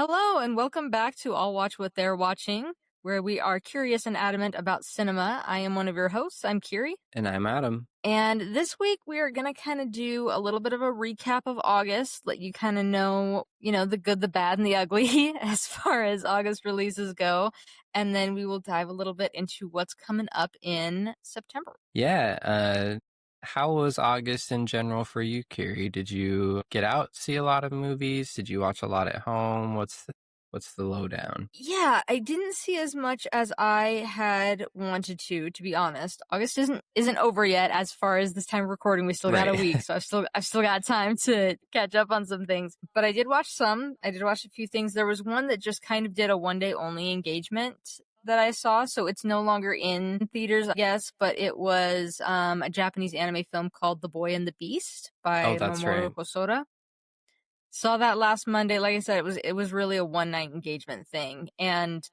Hello, and welcome back to I'll Watch What They're Watching, where we are curious and adamant about cinema. I am one of your hosts. I'm Kiri. And I'm Adam. And this week we are going to kind of do a little bit of a recap of August, let you kind of know, the good, the bad, and the ugly as far as August releases go. And then we will dive a little bit into what's coming up in September. Yeah, how was August in general for you, Kiri? Did you get out, see a lot of movies? Did you watch a lot at home? What's the lowdown? Yeah, I didn't see as much as I had wanted to be honest. August isn't over yet. As far as this time of recording, we still got a week, so I've still got time to catch up on some things. But I did watch some. I did watch a few things. There was one that just kind of did a one day only engagement that I saw, so it's no longer in theaters, I guess, but it was a Japanese anime film called The Boy and the Beast by Mamoru Hosoda. Saw that last Monday. Like I said, it was really a one night engagement thing, and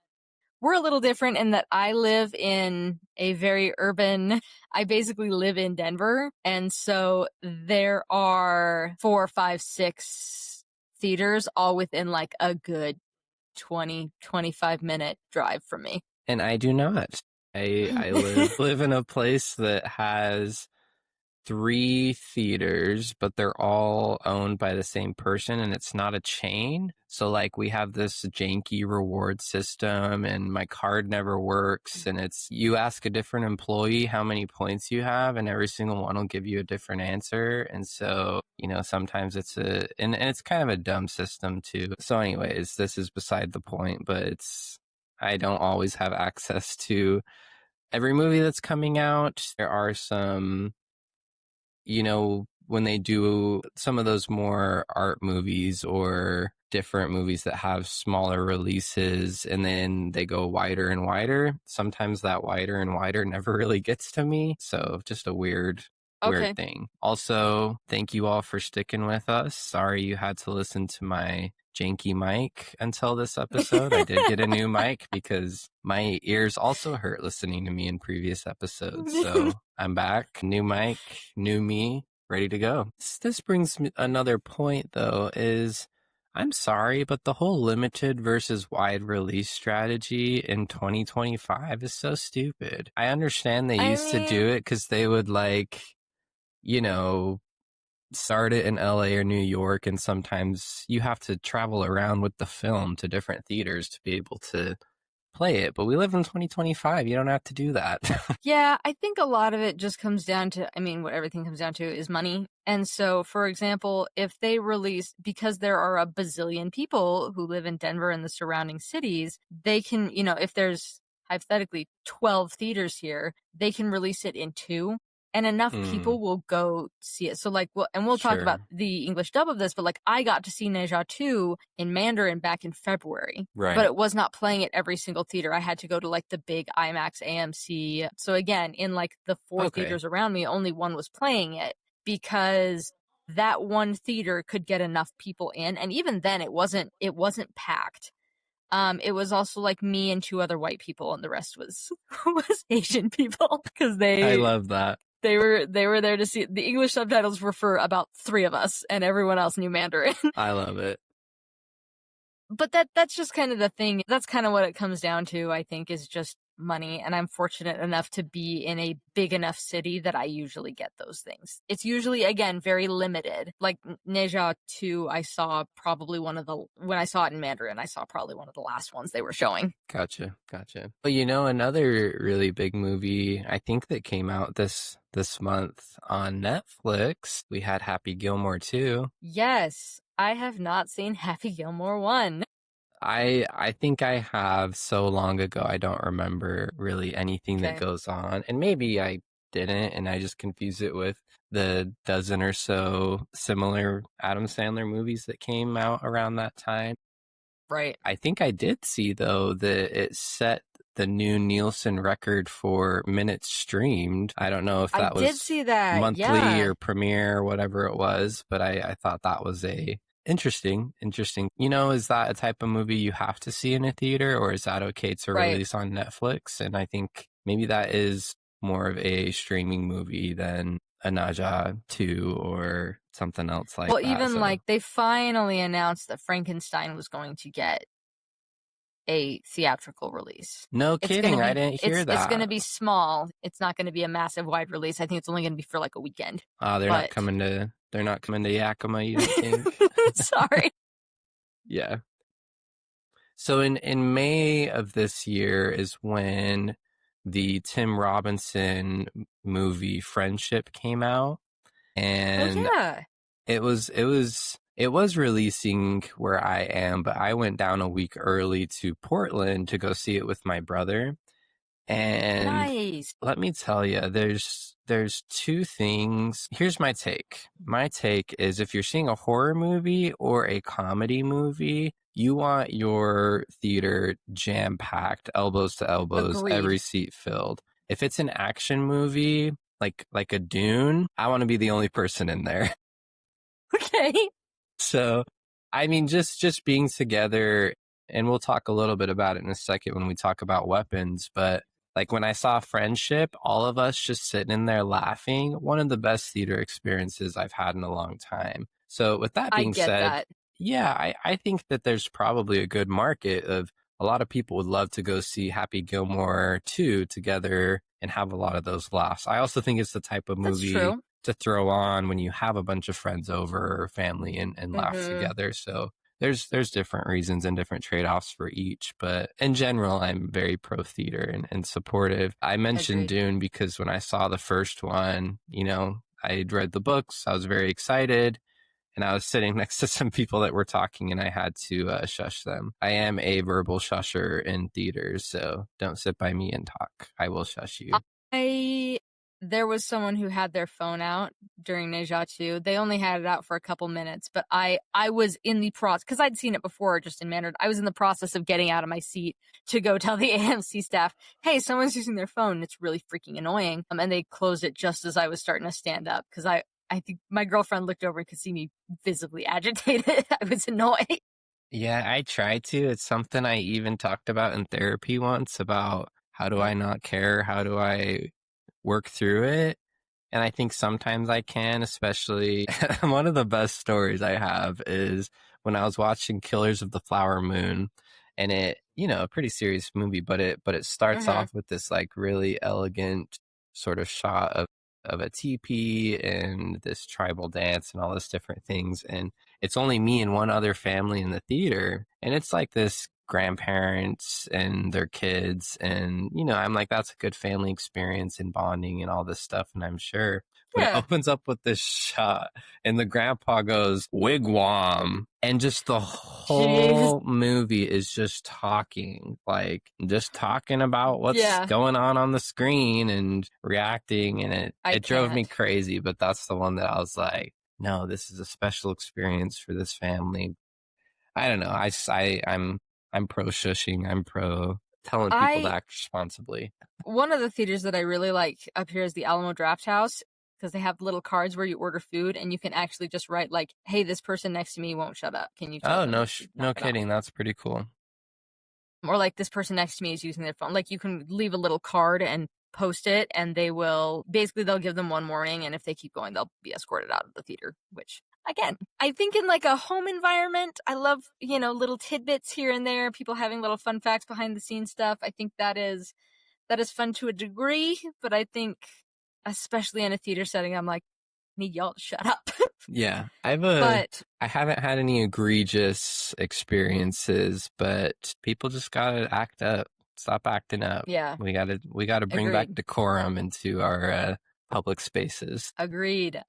we're a little different in that I live in a very urban. I basically live in Denver, and so there are 4, 5, 6 theaters all within like a good 20-25 minute drive from me. And I do not. I live in a place that has 3 theaters, but they're all owned by the same person, and it's not a chain. So like we have this janky reward system, and my card never works, and it's you ask a different employee how many points you have, and every single one will give you a different answer. And so sometimes it's and it's kind of a dumb system too. So anyways, this is beside the point, but I don't always have access to every movie that's coming out. There are some, when they do some of those more art movies or different movies that have smaller releases and then they go wider and wider, sometimes that wider and wider never really gets to me. So just a weird thing. Also, thank you all for sticking with us. Sorry you had to listen to my janky mic until this episode. I did get a new mic because my ears also hurt listening to me in previous episodes. So I'm back, new mic, new me, ready to go. This brings me another point though, is I'm sorry, but the whole limited versus wide release strategy in 2025 is so stupid. I understand they used to do it because they would start it in LA or New York, and sometimes you have to travel around with the film to different theaters to be able to play it. But we live in 2025. You don't have to do that. Yeah, I think a lot of it just comes down to, what everything comes down to is money. And so, for example, if they release, because there are a bazillion people who live in Denver and the surrounding cities, they can, if there's hypothetically 12 theaters here, they can release it in 2. And enough people will go see it. So we'll talk about the English dub of this, but I got to see Ne Zha 2 in Mandarin back in February. Right. But it was not playing at every single theater. I had to go to the big IMAX AMC. So again, in the 4 theaters around me, only one was playing it because that one theater could get enough people in. And even then it wasn't packed. It was also me and 2 other white people, and the rest was Asian people because I love that. They were there to see. The English subtitles were for about 3 of us, and everyone else knew Mandarin. I love it. But that's just kind of the thing. That's kind of what it comes down to, I think, is just money. And I'm fortunate enough to be in a big enough city that I usually get those things. It's usually, again, very limited. Like Ne Zha 2, I saw probably when I saw it in Mandarin, I saw probably one of the last ones they were showing. Gotcha. Well, another really big movie, I think that came out this month on Netflix, we had Happy Gilmore 2. Yes, I have not seen Happy Gilmore 1. I think I have so long ago, I don't remember really anything that goes on. And maybe I didn't, and I just confused it with the dozen or so similar Adam Sandler movies that came out around that time. Right. I think I did see, though, that it set the new Nielsen record for minutes streamed. I don't know if that was did see that. monthly or premiere or whatever it was, but I thought that was interesting. Is that a type of movie you have to see in a theater, or is that okay to release on Netflix? And I think maybe that is more of a streaming movie than a Naja 2 or something else like Well, that. even So like they finally announced that Frankenstein was going to get a theatrical release. no It's gonna kidding, I be didn't hear it's gonna that. be small. It's not gonna be a massive wide release. I think it's only gonna be for like a weekend. But They're not coming to Yakima, you don't think? sorry. Yeah. So in May of this year is when the Tim Robinson movie Friendship came out, Oh and yeah. it was releasing where I am, but I went down a week early to Portland to go see it with my brother. And Nice. let me tell you, there's two things. Here's my take. My take is if you're seeing a horror movie or a comedy movie, you want your theater jam-packed, elbows to elbows, every Agreed. seat filled. If it's an action movie, like a Dune, I want to be the only person in there. Okay. So, I mean, just being together, and we'll talk a little bit about it in a second when we talk about weapons, but like when I saw Friendship, all of us just sitting in there laughing, one of the best theater experiences I've had in a long time. So, with that I being get said, that. yeah, I think that there's probably a good market of a lot of people would love to go see Happy Gilmore 2 together and have a lot of those laughs. I also think it's the type of That's movie true. to throw on when you have a bunch of friends over or family and laugh Mm-hmm. together. So there's different reasons and different trade-offs for each. But in general, I'm very pro theater and supportive. I mentioned Agreed. Dune because when I saw the first one, I'd read the books. I was very excited. And I was sitting next to some people that were talking and I had to shush them. I am a verbal shusher in theaters, so don't sit by me and talk. I will shush you. There was someone who had their phone out during Neja 2. They only had it out for a couple minutes, but I was in the process, because I'd seen it before just in Mandarin. I was in the process of getting out of my seat to go tell the AMC staff, hey, someone's using their phone. It's really freaking annoying. And they closed it just as I was starting to stand up, because I think my girlfriend looked over and could see me visibly agitated. I was annoyed. Yeah, I try to. It's something I even talked about in therapy once about how do I not care? How do I work through it? And I think sometimes I can, especially one of the best stories I have is when I was watching Killers of the Flower Moon, and a pretty serious movie, but it starts Mm-hmm. off with this like really elegant sort of shot of a teepee and this tribal dance and all this different things. And it's only me and one other family in the theater. And it's like this grandparents and their kids. And, I'm like, that's a good family experience and bonding and all this stuff. And I'm sure. But it Yeah. opens up with this shot, and the grandpa goes, wigwam. And just the whole movie is just talking about what's Yeah. going on the screen and reacting. And it drove me crazy. But that's the one that I was like, no, this is a special experience for this family. I don't know. I'm pro shushing. I'm pro telling people to act responsibly. One of the theaters that I really like up here is the Alamo Draft House, because they have little cards where you order food and you can actually just write like, hey, this person next to me won't shut up. Can you tell them? No kidding. That's pretty cool. Or like, this person next to me is using their phone. Like, you can leave a little card and post it, and they'll give them one warning, and if they keep going, they'll be escorted out of the theater, which again, I think in like a home environment, I love, little tidbits here and there, people having little fun facts behind the scenes stuff. I think that is fun to a degree, but I think especially in a theater setting, I'm like, need y'all to shut up. Yeah, I haven't had any egregious experiences, but people just gotta act up. Stop acting up. Yeah. We gotta bring back decorum into our public spaces. Agreed.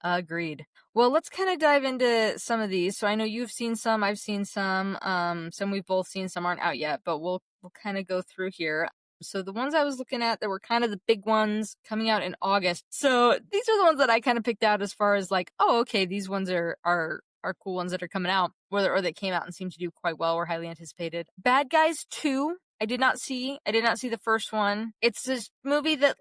Well, let's kind of dive into some of these. So I know you've seen some, I've seen some. Some we've both seen, some aren't out yet, but we'll kind of go through here. So the ones I was looking at that were kind of the big ones coming out in August. So these are the ones that I kind of picked out as far as like, oh, okay, these ones are cool ones that are coming out, or that came out and seem to do quite well, were highly anticipated. Bad Guys 2, I did not see the first one. It's this movie that,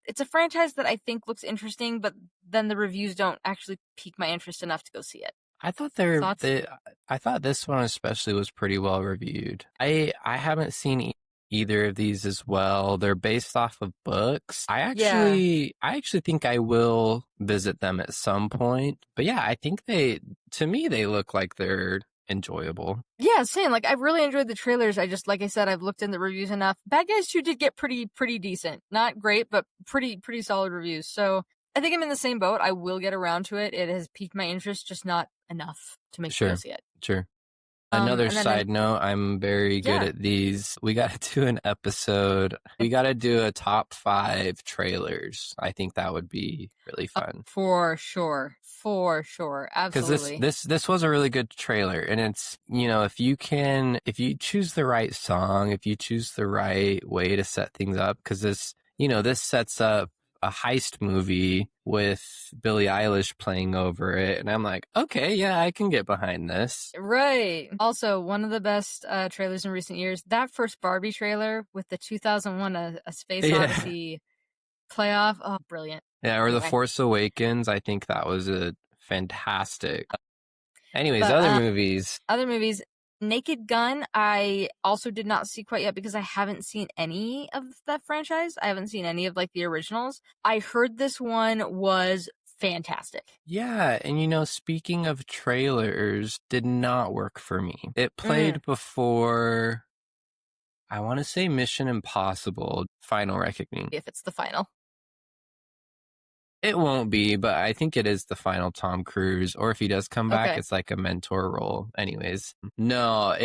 it's a franchise that I think looks interesting, but then the reviews don't actually pique my interest enough to go see it. I thought I thought this one especially was pretty well reviewed. I haven't seen either of these as well. They're based off of books. Yeah. I actually think I will visit them at some point. But yeah, I think to me, they look like they're enjoyable. Yeah, same. Like, I've really enjoyed the trailers. Like I said, I've looked in the reviews enough. Bad Guys 2 did get pretty decent. Not great, but pretty solid reviews. So I think I'm in the same boat. I will get around to it. It has piqued my interest, just not enough to make me go Sure, see it. sure. Another And then side note, I'm very good at these. We got to do an episode. We got to do a top 5 trailers. I think that would be really fun. For sure. Absolutely. Because this was a really good trailer, and it's, if you choose the right song, if you choose the right way to set things up, because this sets up a heist movie with Billie Eilish playing over it, and I'm like, okay, yeah, I can get behind this. Right. Also, one of the best trailers in recent years, that first Barbie trailer with the 2001 A Space Odyssey playoff. Oh, brilliant. Yeah, or The Force Awakens. I think that was a fantastic. Anyways, other movies. Naked Gun, I also did not see quite yet because I haven't seen any of that franchise. I haven't seen any of like the originals. I heard this one was fantastic. Yeah, and speaking of trailers, did not work for me. It played before, I want to say, Mission Impossible: Final Reckoning. If it's the final. It won't be, but I think it is the final Tom Cruise. Or if he does come back, it's like a mentor role. Anyways, no,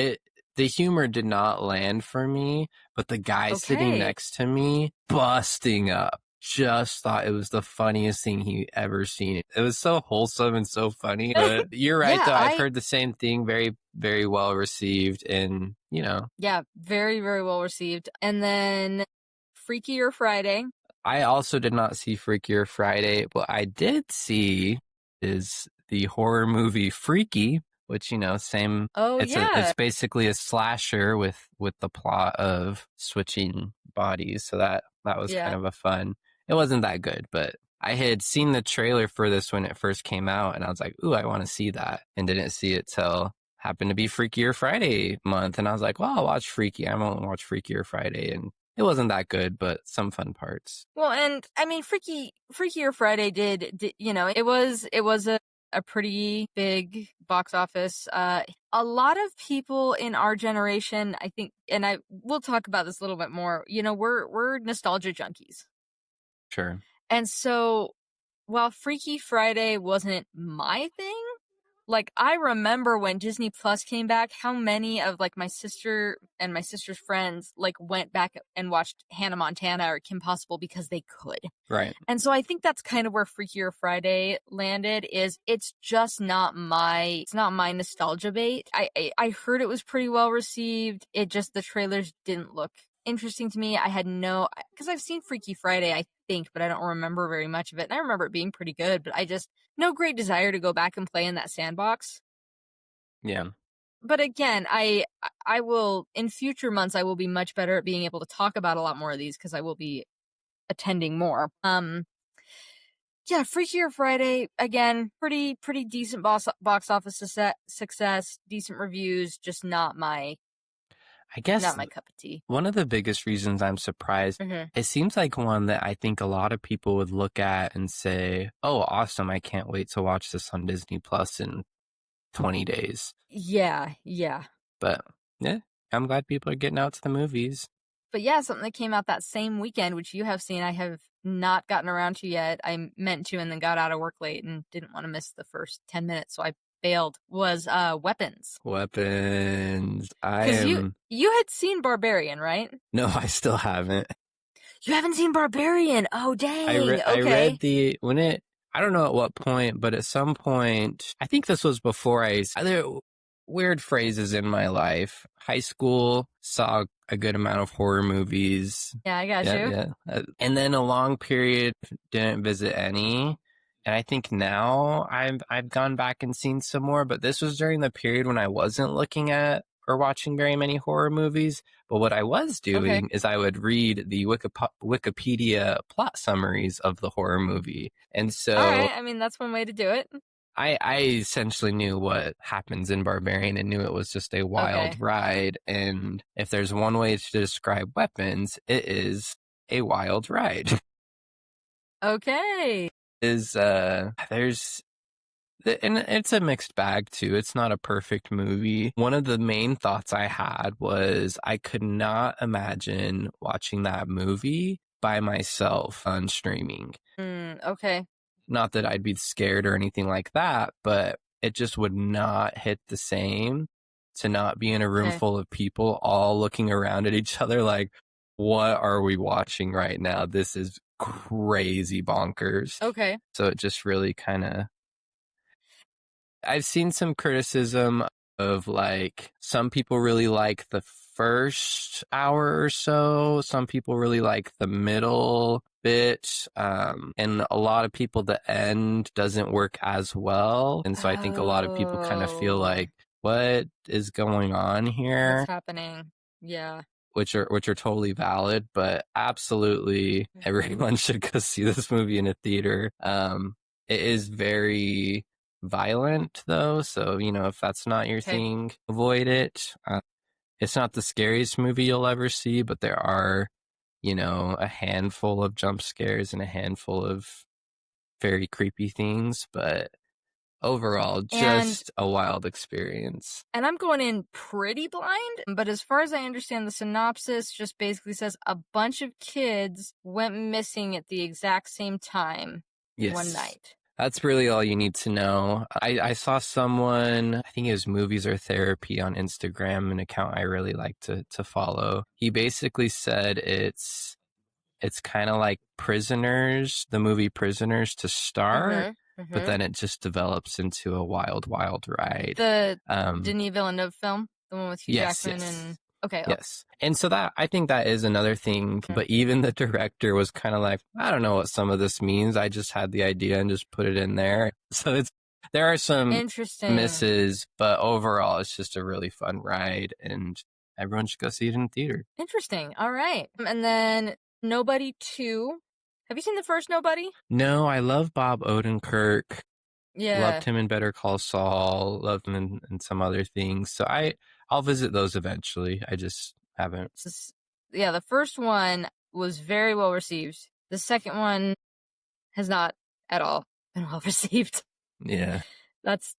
the humor did not land for me, but the guy sitting next to me, busting up, just thought it was the funniest thing he ever seen. It was so wholesome and so funny. But you're right, though. I've heard the same thing. Very, very well received, and Yeah, very, very well received. And then Freakier Friday. I also did not see Freakier Friday. What I did see is the horror movie Freaky, which, same. It's basically a slasher with the plot of switching bodies. So that was kind of a fun. It wasn't that good, but I had seen the trailer for this when it first came out, and I was like, ooh, I want to see that, and didn't see it till happened to be Freakier Friday month, and I was like, well, I'll watch Freaky. I won't watch Freakier Friday, and it wasn't that good, but some fun parts. Well, and I mean, Freakier Friday did it was a pretty big box office. A lot of people in our generation, I think, and we'll talk about this a little bit more. We're nostalgia junkies. Sure. And so, while Freaky Friday wasn't my thing, like, I remember when Disney Plus came back, how many of, like, my sister and my sister's friends, like, went back and watched Hannah Montana or Kim Possible because they could. Right. And so I think that's kind of where Freakier Friday landed, is it's just not my nostalgia bait. I heard it was pretty well received. It just, the trailers didn't look interesting to me. I had because I've seen Freaky Friday, I think, but I don't remember very much of it. And I remember it being pretty good, but I just, no great desire to go back and play in that sandbox. Yeah. But again, I will, in future months, I will be much better at being able to talk about a lot more of these because I will be attending more. Yeah, Freakier Friday, again, pretty decent box office success, decent reviews, just not my cup of tea. One of the biggest reasons I'm surprised, it seems like one that I think a lot of people would look at and say, oh, awesome, I can't wait to watch this on Disney Plus in 20 days. Yeah. But, yeah, I'm glad people are getting out to the movies. But yeah, something that came out that same weekend, which you have seen, I have not gotten around to yet. I meant to and then got out of work late and didn't want to miss the first 10 minutes, so I bailed, was Weapons. Because you had seen Barbarian, right? No, I still haven't. You haven't seen Barbarian? Oh, dang. Okay. I read I don't know at what point, but at some point, I think this was before there weird phrases in my life. High school, saw a good amount of horror movies. Yeah, I got you. Yeah. And then a long period, didn't visit any. And I think now I've gone back and seen some more, but this was during the period when I wasn't looking at or watching very many horror movies. But what I was doing is I would read the Wikipedia plot summaries of the horror movie. And so, all right, I mean, that's one way to do it. I essentially knew what happens in Barbarian and knew it was just a wild Okay. ride. And if there's one way to describe weapons, it is a wild ride. Okay. There's and it's a mixed bag too. It's not a perfect movie. One of the main thoughts I had was I could not imagine watching that movie by myself on streaming. Okay. Not that I'd be scared or anything like that, but it just would not hit the same to not be in a room Okay. full of people all looking around at each other like, what are we watching right now? This is crazy bonkers. Okay. So it just really kind of, I've seen some criticism of like, some people really like the first hour or so. Some people really like the middle bit. And a lot of people, the end doesn't work as well. And so I think a lot of people kind of feel Oh, like, what is going on what's here? happening? Yeah. Which are totally valid, but absolutely everyone should go see this movie in a theater. It is very violent though, so if that's not your Okay. thing, avoid it. It's not the scariest movie you'll ever see, but there are, a handful of jump scares and a handful of very creepy things, but overall, And just a wild experience. I'm going in pretty blind, but as far as I understand, the synopsis just basically says a bunch of kids went missing at the exact same time one Yes. night. That's really all you need to know. I saw someone, I think it was Movies or Therapy on Instagram, an account I really like to follow. He basically said it's kind of like Prisoners, the movie Prisoners to start, but then it just develops into a wild, wild ride. The Um, Denis Villeneuve film, the one with Hugh yes, Jackman yes. and okay. Yes. And so that, I think that is another thing. But even the director was kind of like, I don't know what some of this means. I just had the idea and just put it in there. So there are some Interesting. misses, but overall, it's just a really fun ride and everyone should go see it in the theater. Interesting. All right. And then Nobody 2. Have you seen the first Nobody? No, I love Bob Odenkirk. Yeah. Loved him in Better Call Saul. Loved him in some other things. So I'll visit those eventually. I just haven't. Yeah, the first one was very well received. The second one has not at all been well received. Yeah. That's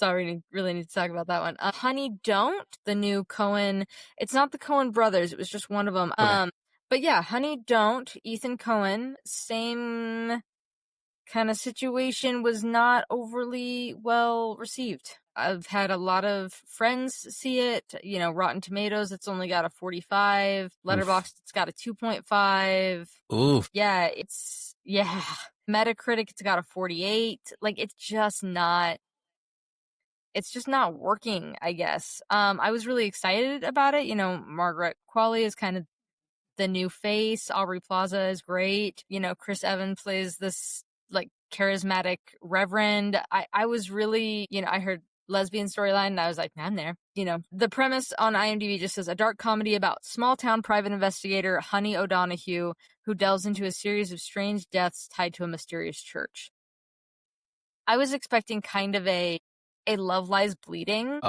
all we really need to talk about that one. Honey Don't, the new Coen. It's not the Coen brothers. It was just one of them. Okay. But yeah, Honey Don't, Ethan Coen, same kind of situation, was not overly well received. I've had a lot of friends see it. Rotten Tomatoes, it's only got a 45. Letterboxd, it's got a 2.5. Oof. Yeah, Metacritic, it's got a 48. Like, it's just not working, I guess. I was really excited about it. Margaret Qualley is kind of the new face. Aubrey Plaza is great. Chris Evans plays this like charismatic reverend. I was really, I heard lesbian storyline and I was like, I'm there. The premise on IMDb just says a dark comedy about small town private investigator Honey O'Donoghue who delves into a series of strange deaths tied to a mysterious church. I was expecting kind of a Love Lies Bleeding,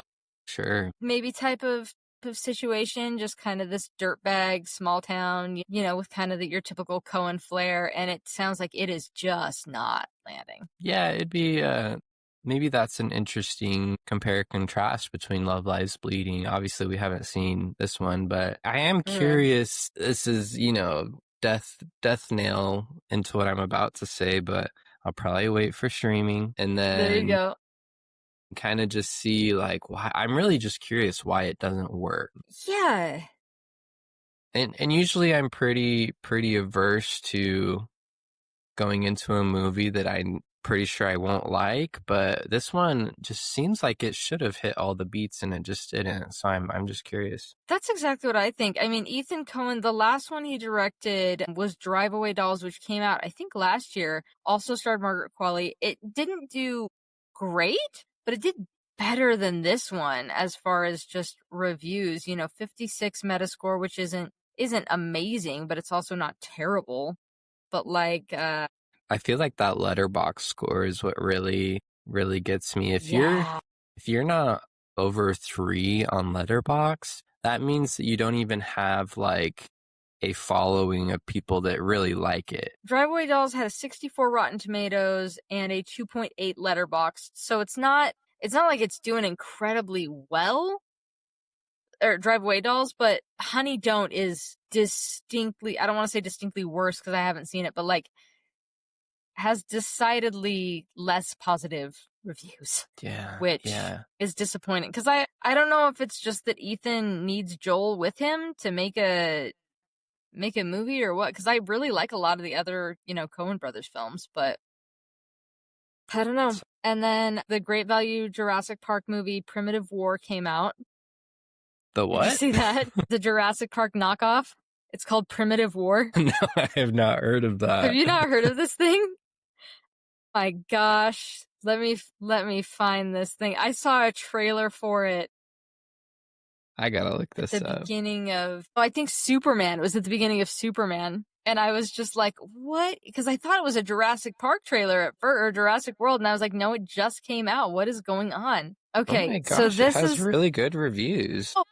Sure, maybe type of situation, just kind of this dirtbag small town, with kind of your typical Coen flair, and it sounds like it is just not landing. Yeah, it'd be maybe that's an interesting compare contrast between Love Lies Bleeding. Obviously, we haven't seen this one, but I am curious. This is, death nail into what I'm about to say, but I'll probably wait for streaming and then There you go. kind of just see like why. I'm really just curious why it doesn't work. Yeah. And usually I'm pretty averse to going into a movie that I'm pretty sure I won't like, but this one just seems like it should have hit all the beats and it just didn't. So I'm just curious. That's exactly what I think. I mean, Ethan Coen, the last one he directed was Drive Away Dolls, which came out, I think, last year. Also starred Margaret Qualley. It didn't do great, but it did better than this one as far as just reviews. 56 Metascore, which isn't amazing, but it's also not terrible. But I feel like that Letterboxd score is what really really gets me. If Yeah. you're not over 3 on Letterboxd, that means that you don't even have like a following of people that really like it. Driveway Dolls had a 64 Rotten Tomatoes and a 2.8 Letterboxd, so it's not like it's doing incredibly well, or Driveway Dolls, but Honey Don't is distinctly, I don't want to say distinctly worse because I haven't seen it, but like has decidedly less positive reviews. Yeah. Which is disappointing because I don't know if it's just that Ethan needs Joel with him to make a movie or what, because I really like a lot of the other, Coen Brothers films, but I don't know. And then the Great Value Jurassic Park movie Primitive War came out. The what? Did you see that? The Jurassic Park knockoff. It's called Primitive War. No, I have not heard of that. Have you not heard of this thing? My gosh. Let me find this thing. I saw a trailer for it. I gotta look this at the up. beginning of, I think Superman. It was at the beginning of Superman. And I was just like, what? Because I thought it was a Jurassic Park trailer at first, or Jurassic World. And I was like, no, it just came out. What is going on? Okay. Oh my gosh, so this it has is really good reviews. Oh,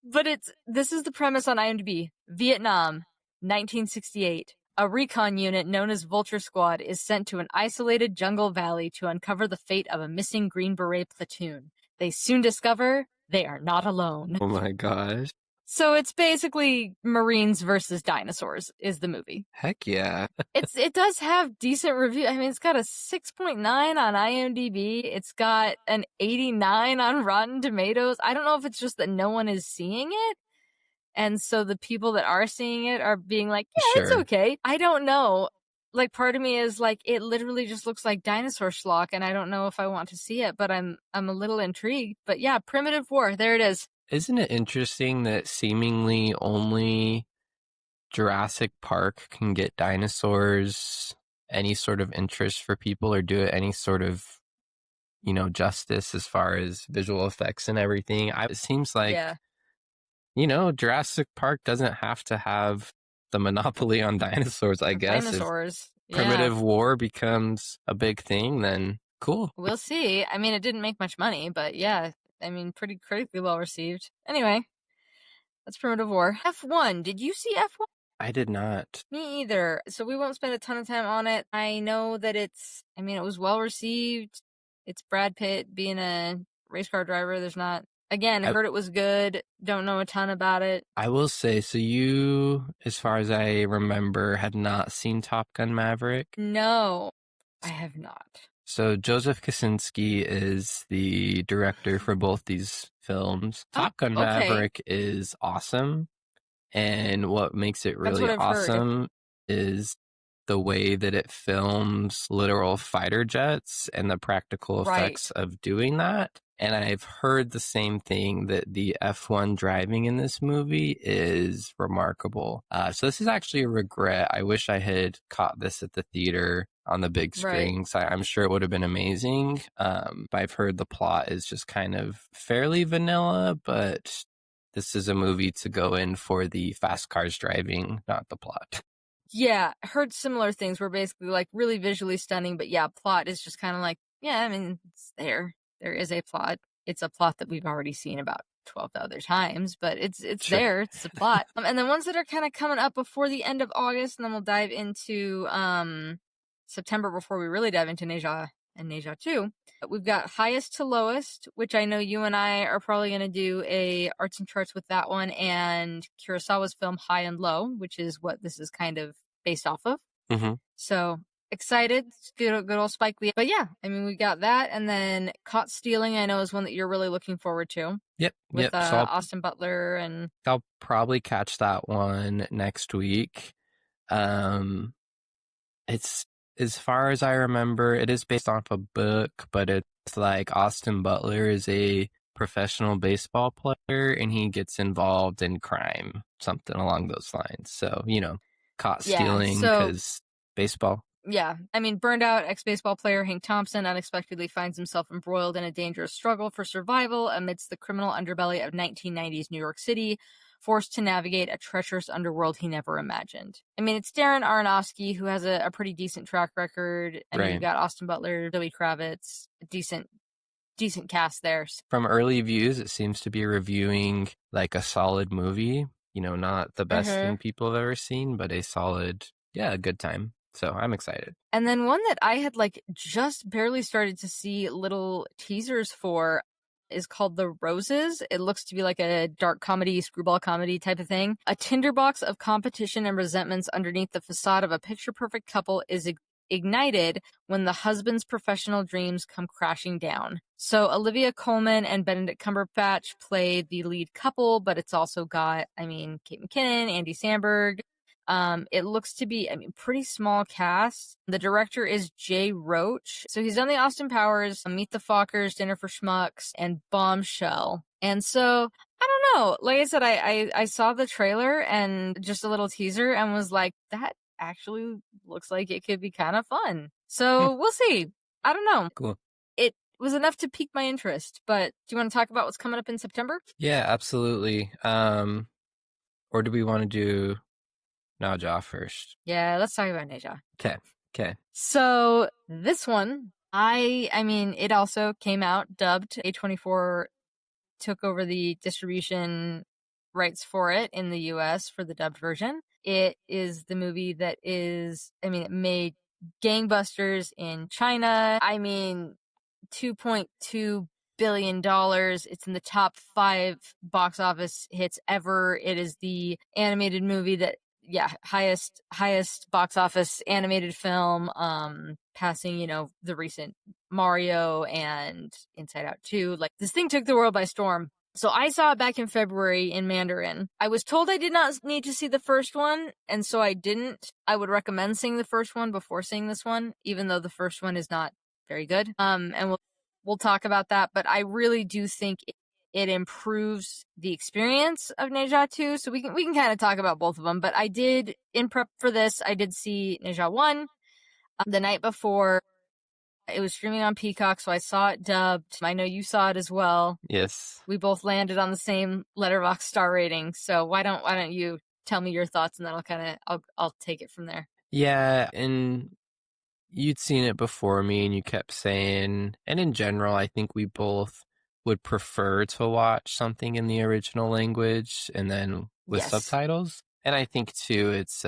but this is the premise on IMDb. Vietnam, 1968. A recon unit known as Vulture Squad is sent to an isolated jungle valley to uncover the fate of a missing Green Beret platoon. They soon discover they are not alone. Oh my gosh. So it's basically Marines versus dinosaurs is the movie. Heck yeah. It does have decent review. I mean, it's got a 6.9 on IMDb. It's got an 89 on Rotten Tomatoes. I don't know if it's just that no one is seeing it. And so the people that are seeing it are being like, yeah, it's okay. I don't know. Like, part of me is like, it literally just looks like dinosaur schlock, and I don't know if I want to see it, but I'm a little intrigued. But yeah, Primitive War, there it is. Isn't it interesting that seemingly only Jurassic Park can get dinosaurs any sort of interest for people, or do it any sort of, justice as far as visual effects and everything? It seems like, Jurassic Park doesn't have to have the monopoly on dinosaurs, I guess. Dinosaurs. If Primitive War becomes a big thing, then cool. We'll see. I mean, it didn't make much money, but yeah, I mean, pretty critically well received. Anyway, that's Primitive War. F1. Did you see F1? I did not. Me either. So we won't spend a ton of time on it. I know that it was well received. It's Brad Pitt being a race car driver. There's not, again, I heard it was good. Don't know a ton about it. I will say, so you, as far as I remember, had not seen Top Gun Maverick? No, I have not. So Joseph Kosinski is the director for both these films. Top Gun Maverick is awesome. And what makes it really awesome is the way that it films literal fighter jets and the practical effects of doing that. And I've heard the same thing, that the F1 driving in this movie is remarkable. So this is actually a regret. I wish I had caught this at the theater on the big screen. So I'm sure it would have been amazing. But I've heard the plot is just kind of fairly vanilla, but this is a movie to go in for the fast cars driving, not the plot. Yeah, I heard similar things were basically like really visually stunning, but yeah, plot is just kind of like, yeah, I mean, it's there. There is a plot. It's a plot that we've already seen about 12 other times, but it's sure. There. It's a plot. And the ones that are kind of coming up before the end of August, and then we'll dive into September before we really dive into Neja and Neja 2. We've got Highest to Lowest, which I know you and I are probably going to do a arts and charts with that one, and Kurosawa's film High and Low, which is what this is kind of based off of. Mm-hmm. So excited. Good old Spike Lee. But yeah, I mean, we got that. And then Caught Stealing, I know, is one that you're really looking forward to. Yep. With Austin Butler. And I'll probably catch that one next week. It's, as far as I remember, it is based off a book, but it's like Austin Butler is a professional baseball player and he gets involved in crime, something along those lines. So, caught stealing because baseball. Yeah. I mean, burned out ex-baseball player Hank Thompson unexpectedly finds himself embroiled in a dangerous struggle for survival amidst the criminal underbelly of 1990s New York City. forced to navigate a treacherous underworld he never imagined. I mean, it's Darren Aronofsky, who has a pretty decent track record. I mean, you've got Austin Butler, Zoe Kravitz, a decent cast there. From early views, it seems to be reviewing like a solid movie. You know, not the best thing people have ever seen, but a solid, a good time. So I'm excited. And then one that I had like just barely started to see little teasers for is called The Roses. It looks to be like a dark comedy, screwball comedy type of thing. A tinderbox of competition and resentments underneath the facade of a picture-perfect couple is ignited when the husband's professional dreams come crashing down. So Olivia Colman and Benedict Cumberbatch play the lead couple, but it's also got, Kate McKinnon, Andy Samberg. It looks to be, pretty small cast. The director is Jay Roach. So he's done the Austin Powers, Meet the Fockers, Dinner for Schmucks, and Bombshell. And so, I don't know. Like I said, I saw the trailer and just a little teaser and was like, that actually looks like it could be kind of fun. So we'll see. I don't know. Cool. It was enough to pique my interest, but do you want to talk about what's coming up in September? Yeah, absolutely. Or do we want to do Naja first? Yeah, let's talk about Naja. Okay. So this one, it also came out dubbed. A24 took over the distribution rights for it in the US for the dubbed version. It is the movie that is, it made gangbusters in China. $2.2 billion. It's in the top 5 box office hits ever. It is the animated movie that, highest box office animated film, passing, the recent Mario and Inside Out 2. Like, this thing took the world by storm. So I saw it back in February in Mandarin. I was told I did not need to see the first one, and so I didn't. I would recommend seeing the first one before seeing this one, even though the first one is not very good. And we'll talk about that, but I really do think it improves the experience of Ne Zha 2, so we can kind of talk about both of them. But I did, in prep for this, I did see Ne Zha 1 the night before. It was streaming on Peacock, so I saw it dubbed. I know you saw it as well. Yes. We both landed on the same Letterboxd star rating. So why don't you tell me your thoughts, and then I'll take it from there. Yeah, and you'd seen it before me, and you kept saying, and in general, I think we both would prefer to watch something in the original language and then with subtitles. And I think too, it's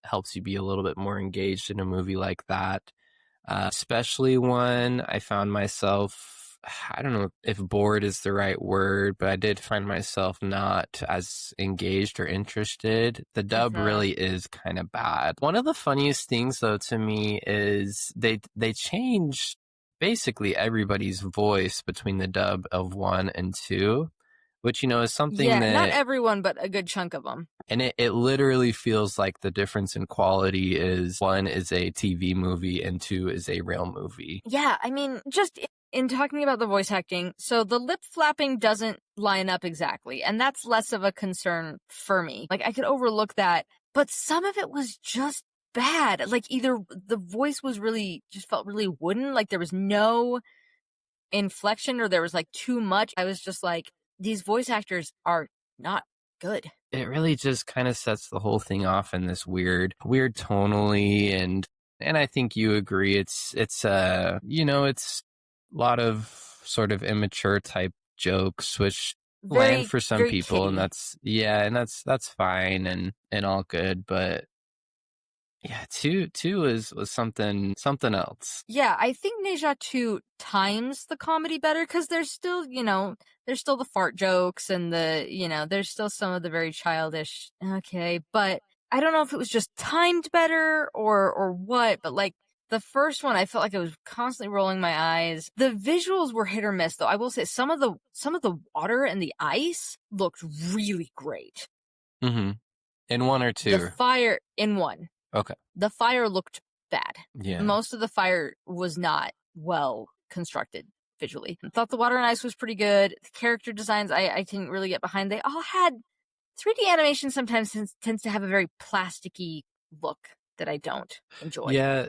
helps you be a little bit more engaged in a movie like that. Especially when I found myself, I don't know if bored is the right word, but I did find myself not as engaged or interested. The dub really is kind of bad. One of the funniest things, though, to me is they changed basically everybody's voice between the dub of 1 and 2, which, is something that... not everyone, but a good chunk of them. And it literally feels like the difference in quality is 1 is a TV movie and 2 is a real movie. Yeah, just in talking about the voice acting, so the lip flapping doesn't line up exactly, and that's less of a concern for me. Like, I could overlook that, but some of it was just bad. Like, either the voice was just felt really wooden, like there was no inflection, or there was like too much. I was just like, these voice actors are not good. It really just kind of sets the whole thing off in this weird tonally, and I think you agree. It's a lot of sort of immature type jokes, which land for some people, kiddie. And that's fine and all good, but yeah, two was something else. Yeah, I think Ne Zha 2 times the comedy better, because there's still the fart jokes and there's still some of the very childish, but I don't know if it was just timed better or what, but like the first one, I felt like I was constantly rolling my eyes. The visuals were hit or miss, though. I will say some of the water and the ice looked really great. Mm-hmm. In 1 or 2? The fire in 1. Okay. The fire looked bad. Yeah. Most of the fire was not well constructed visually. I thought the water and ice was pretty good. The character designs, I didn't really get behind. They all had 3D animation sometimes tends to have a very plasticky look that I don't enjoy. Yeah,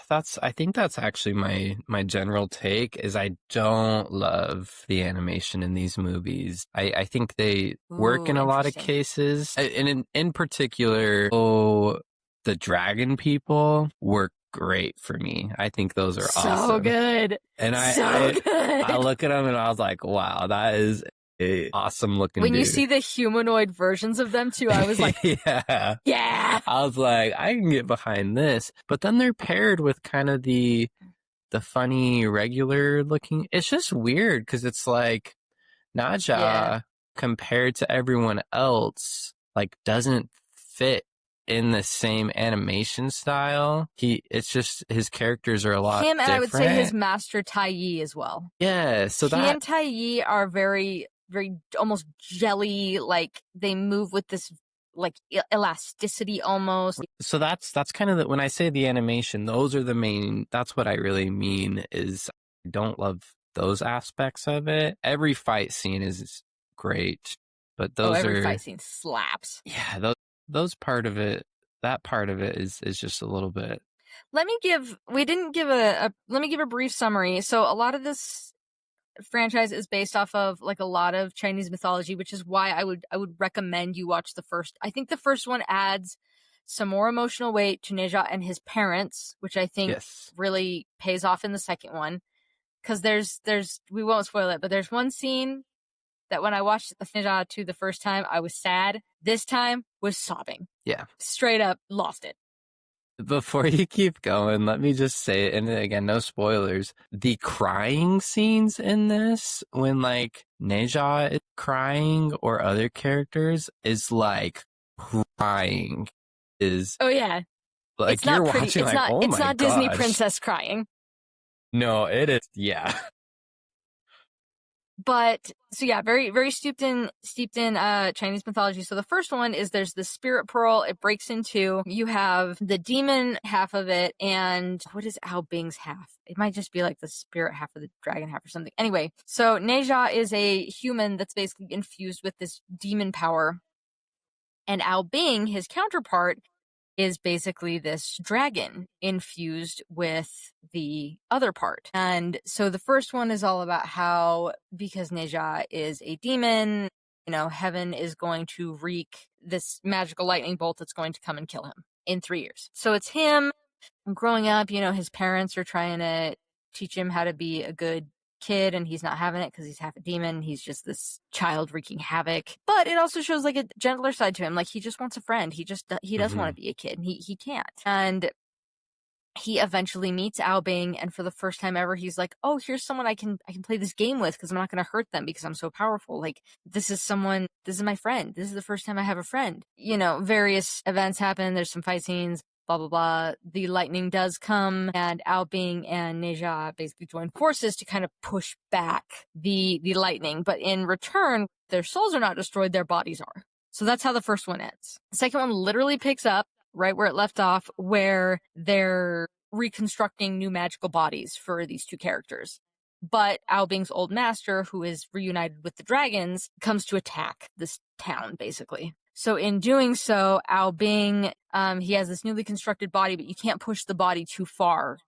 I think that's actually my general take is I don't love the animation in these movies. I think they work Ooh, in a lot of interesting. cases. And in particular, the dragon people work great for me. I think those are So awesome. good. And So good. I look at them and I was like, wow, that is a awesome looking When dude. you see the humanoid versions of them too, I was like, yeah. I was like, I can get behind this. But then they're paired with kind of the funny, regular looking. It's just weird because it's like Naja compared to everyone else, like doesn't fit in the same animation style. It's just his characters are a lot Him and different. I would say his master Tai Yi as well. Yeah, so he and Tai Yi are very, very almost jelly, like they move with this like elasticity almost. So that's kind of when I say the animation, those are the main, that's what I really mean is I don't love those aspects of it. Every fight scene is great, but those every fight scene slaps. Yeah, those part of it, that part of it is just a little bit. Let me give a brief summary. So a lot of this franchise is based off of like a lot of Chinese mythology, which is why I would recommend you watch the first. I think the first one adds some more emotional weight to Neja and his parents, which I think really pays off in the second one. Because there's we won't spoil it, but there's one scene that when I watched Neja 2 the first time, I was sad. This time was sobbing. Yeah. Straight up lost it. Before you keep going, let me just say it, and again, no spoilers. The crying scenes in this, when like Neja is crying or other characters, is like crying. Oh yeah, like it's not you're pretty. watching it's like, not, oh it's my not gosh. Disney princess crying. No, it is. Yeah. But so yeah, very, very steeped in Chinese mythology. So the first one is there's the spirit pearl. It breaks in two. You have the demon half of it, and what is Ao Bing's half? It might just be like the spirit half of the dragon half or something. Anyway, so Neja is a human that's basically infused with this demon power, and Ao Bing, his counterpart, is basically this dragon infused with the other part. And so the first one is all about how, because Neja is a demon, heaven is going to wreak this magical lightning bolt that's going to come and kill him in 3 years. So it's him growing up, his parents are trying to teach him how to be a good kid, and he's not having it because he's half a demon. He's just this child wreaking havoc. But it also shows like a gentler side to him. Like he just wants a friend. He doesn't want to be a kid, and he can't. And he eventually meets Ao Bing, and for the first time ever, he's like, "Oh, here's someone I can play this game with because I'm not going to hurt them because I'm so powerful. Like this is my friend. This is the first time I have a friend." Various events happen. There's some fight scenes. Blah, blah, blah. The lightning does come, and Ao Bing and Neja basically join forces to kind of push back the lightning. But in return, their souls are not destroyed, their bodies are. So that's how the first one ends. The second one literally picks up right where it left off, where they're reconstructing new magical bodies for these two characters. But Ao Bing's old master, who is reunited with the dragons, comes to attack this town, basically. So in doing so, Ao Bing, he has this newly constructed body, but you can't push the body too far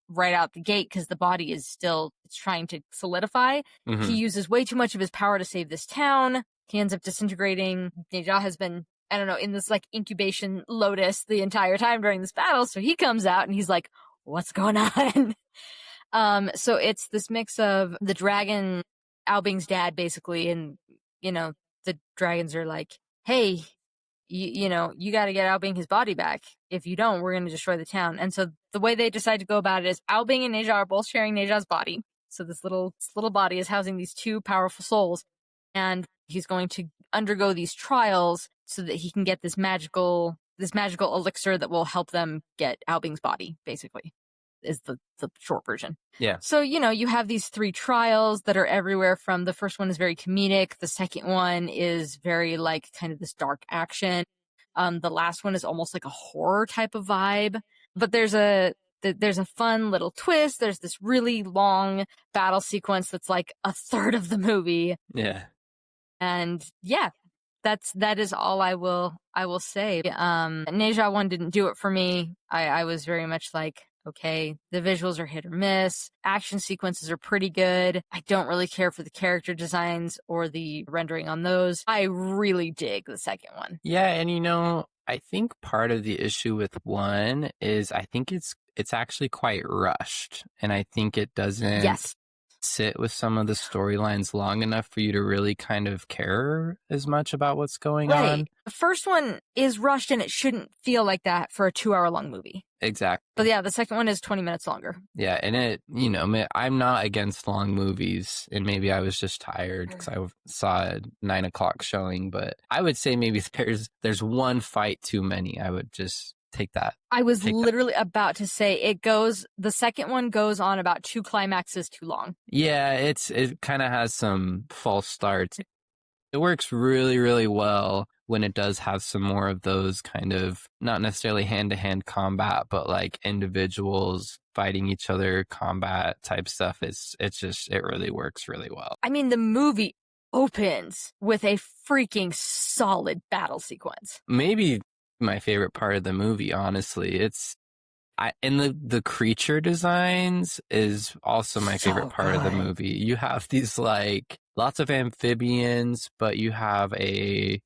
right out the gate because the body is still trying to solidify. Mm-hmm. He uses way too much of his power to save this town. He ends up disintegrating. Neja has been, in this like incubation lotus the entire time during this battle. So he comes out and he's like, what's going on? So it's this mix of the dragon, Ao Bing's dad, basically, and, the dragons are like, hey, you got to get Ao Bing his body back. If you don't, we're going to destroy the town. And so the way they decide to go about it is Ao Bing and Neja are both sharing Neja's body. So this little body is housing these two powerful souls. And he's going to undergo these trials so that he can get this magical elixir that will help them get Ao Bing's body, basically, is the short version. Yeah. So, you have these 3 trials that are everywhere from the first one is very comedic. The second one is very like kind of this dark action. The last one is almost like a horror type of vibe, but there's a fun little twist. There's this really long battle sequence that's like a third of the movie. Yeah. And yeah, that is all I will say. Ne Zha 1 didn't do it for me. I was very much like, okay, the visuals are hit or miss. Action sequences are pretty good. I don't really care for the character designs or the rendering on those. I really dig the second one. Yeah, and I think part of the issue with 1 is I think it's actually quite rushed, and I think it doesn't sit with some of the storylines long enough for you to really kind of care as much about what's going on. The first one is rushed, and it shouldn't feel like that for a 2-hour-long movie. Exactly. But yeah, the second one is 20 minutes longer. Yeah, and I'm not against long movies, and maybe I was just tired because I saw a 9 o'clock showing, but I would say maybe there's one fight too many. I would just take that. I was literally about to say the second one goes on about 2 climaxes too long. Yeah, it kind of has some false starts. It works really, really well when it does have some more of those kind of, not necessarily hand-to-hand combat, but like individuals fighting each other combat type stuff. It really works really well. I mean, the movie opens with a freaking solid battle sequence. Maybe my favorite part of the movie, honestly. And the creature designs is also my favorite part of the movie. You have these like lots of amphibians, but you have a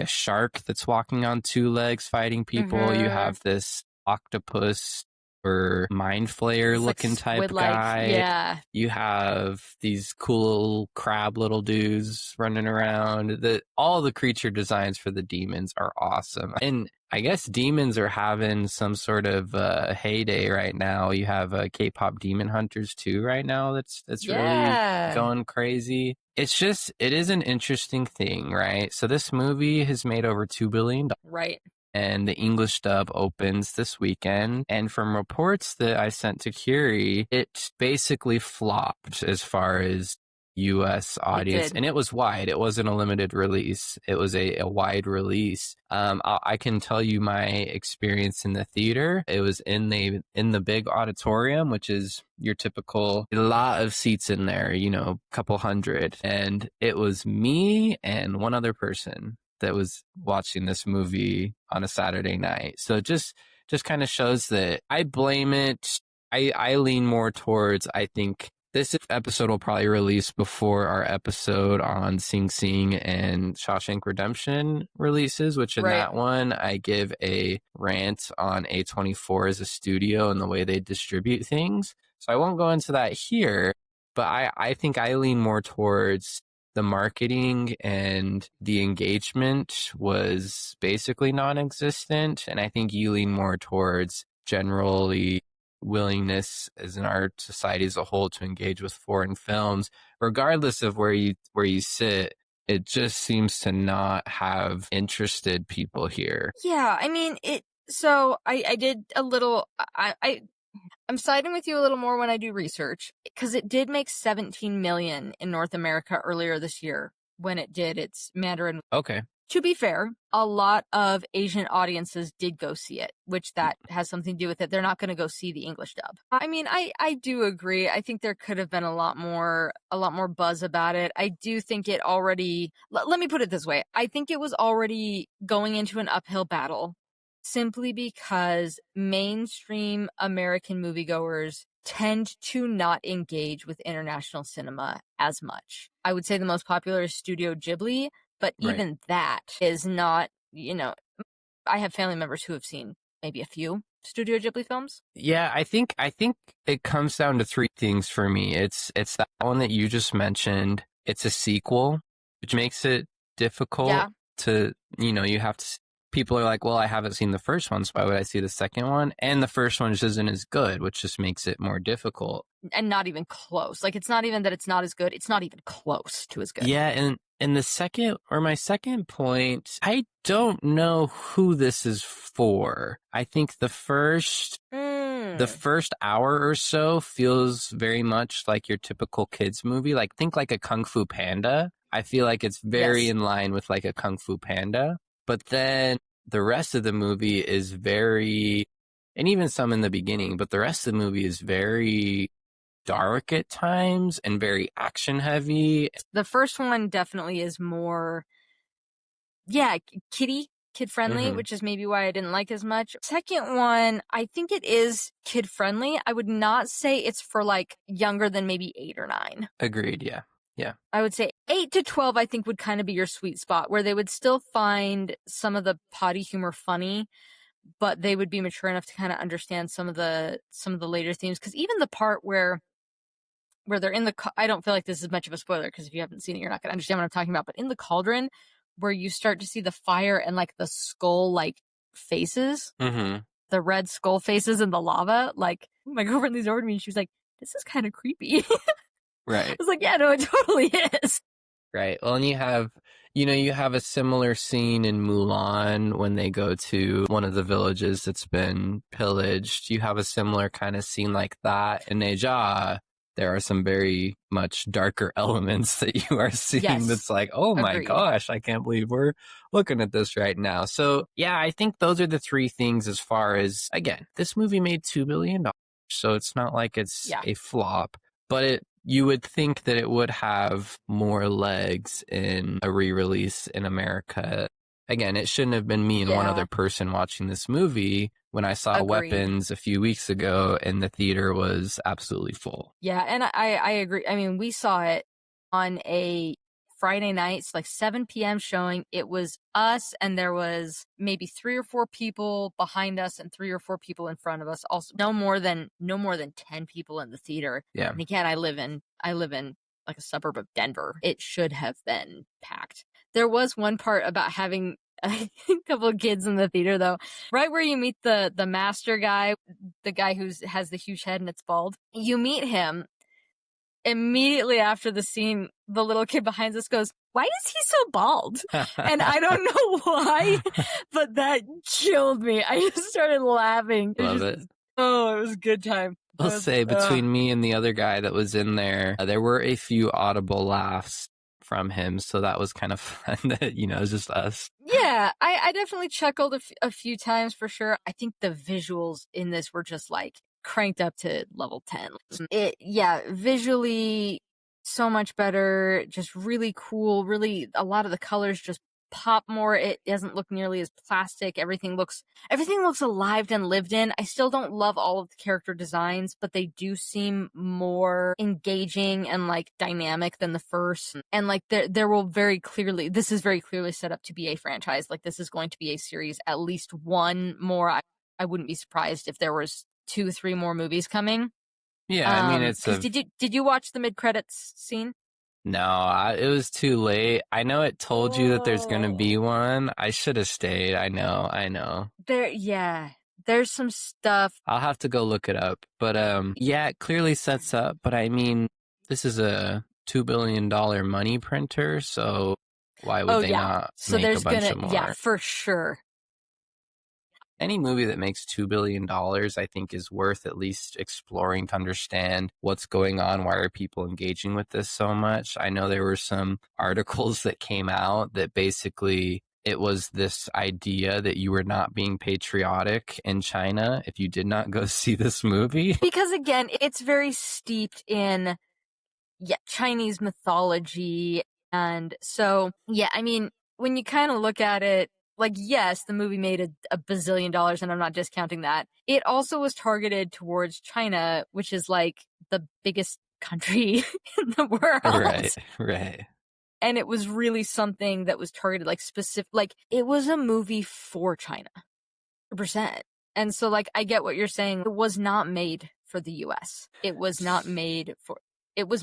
shark that's walking on 2 legs fighting people. Mm-hmm. You have this octopus or mind flayer looking type guy. Yeah. You have these cool crab little dudes running around. All the creature designs for the demons are awesome. And I guess demons are having some sort of heyday right now. You have K-pop Demon Hunters too right now. That's really going crazy. It is an interesting thing, right? So this movie has made over $2 billion. Right. And the English dub opens this weekend. And from reports that I sent to Curie, it basically flopped as far as U.S. audience. And it was wide. It wasn't a limited release. It was a wide release. I can tell you my experience in the theater. It was in the big auditorium, which is your typical, a lot of seats in there, a couple hundred. And it was me and one other person that was watching this movie on a Saturday night. So it just kind of shows that I blame it. I lean more towards, I think this episode will probably release before our episode on Sing Sing and Shawshank Redemption releases, which in that one, I give a rant on A24 as a studio and the way they distribute things. So I won't go into that here, but I think I lean more towards the marketing and the engagement was basically non-existent. And I think you lean more towards generally willingness as in our society as a whole to engage with foreign films, regardless of where you sit. It just seems to not have interested people here. Yeah, I mean, so I did a little, I'm siding with you a little more when I do research, because it did make 17 million in North America earlier this year when it did its Mandarin. Okay. To be fair, a lot of Asian audiences did go see it, which that has something to do with it. They're not going to go see the English dub. I mean, I do agree. I think there could have been a lot more buzz about it. I do think it already, let me put it this way. I think it was already going into an uphill battle simply because mainstream American moviegoers tend to not engage with international cinema as much. I would say the most popular is Studio Ghibli, but even that is not, I have family members who have seen maybe a few Studio Ghibli films. Yeah, I think it comes down to 3 things for me. It's that one that you just mentioned. It's a sequel, which makes it difficult to, you have to, people are like, well, I haven't seen the first one, so why would I see the second one? And the first one just isn't as good, which just makes it more difficult. And not even close. Like, it's not even that it's not as good. It's not even close to as good. Yeah, and my second point, I don't know who this is for. I think the first hour or so feels very much like your typical kids movie. Like, think like a Kung Fu Panda. I feel like it's very in line with like a Kung Fu Panda. But then the rest of the movie is very, and even some in the beginning, but the rest of the movie is very dark at times and very action heavy. The first one definitely is more kid friendly, which is maybe why I didn't like as much. Second one, I think it is kid friendly. I would not say it's for like younger than maybe 8 or 9. Agreed. Yeah. I would say 8 to 12, I think, would kind of be your sweet spot, where they would still find some of the potty humor funny, but they would be mature enough to kind of understand some of the later themes. Because even the part where they're in the, I don't feel like this is much of a spoiler, because if you haven't seen it, you're not going to understand what I'm talking about. But in the cauldron, where you start to see the fire and like the skull like faces, the red skull faces in the lava, like my girlfriend leans over to me and she was like, "This is kind of creepy." Right. I was like, "Yeah, no, it totally is." Right. Well, and you have a similar scene in Mulan when they go to one of the villages that's been pillaged. You have a similar kind of scene like that in Neja. There are some very much darker elements that you are seeing. Yes. That's like, oh my Agreed. gosh, I can't believe we're looking at this right now. So yeah, I think those are the three things as far as, again, this movie made $2 billion. So it's not like it's a flop, but you would think that it would have more legs in a re-release in America. Again, it shouldn't have been me and one other person watching this movie when I saw Weapons a few weeks ago and the theater was absolutely full. Yeah, and I agree. I mean, we saw it on a Friday night, like 7 p.m. showing. It was us, and there was maybe 3 or 4 people behind us and 3 or 4 people in front of us. Also, no more than 10 people in the theater. Yeah. And again, I live in like a suburb of Denver. It should have been packed. There was one part about having a couple of kids in the theater, though. Right where you meet the master guy, the guy who has the huge head and it's bald. You meet him. Immediately after the scene, the little kid behind us goes, "Why is he so bald?" And I don't know why, but that killed me. I just started laughing. Love it. Oh, it was a good time. I'll say between me and the other guy that was in there, there were a few audible laughs from him. So that was kind of fun that, it was just us. Yeah, I definitely chuckled a few times for sure. I think the visuals in this were just like cranked up to level 10. Visually so much better, just really cool. Really, a lot of the colors just pop more. It doesn't look nearly as plastic. Everything looks alive and lived in. I still don't love all of the character designs, but they do seem more engaging and like dynamic than the first. And like this is very clearly set up to be a franchise. Like this is going to be a series, at least one more. I wouldn't be surprised if there was 2-3 more movies coming. Yeah, I mean, did you watch the mid-credits scene? No, it was too late. I know it told you that there's going to be one. I should have stayed. I know. There's some stuff. I'll have to go look it up. But it clearly sets up. But I mean, this is a $2 billion money printer, so why would they not make a bunch of more? Yeah, for sure. Any movie that makes $2 billion, I think, is worth at least exploring to understand what's going on. Why are people engaging with this so much? I know there were some articles that came out that basically it was this idea that you were not being patriotic in China if you did not go see this movie. Because again, it's very steeped in Chinese mythology. And so, I mean, when you kind of look at it, like, yes, the movie made a bazillion dollars, and I'm not discounting that. It also was targeted towards China, which is like the biggest country in the world. Right. And it was really something that was targeted, like specific, like it was a movie for China, 100%. And so, like, I get what you're saying. It was not made for the U.S. It was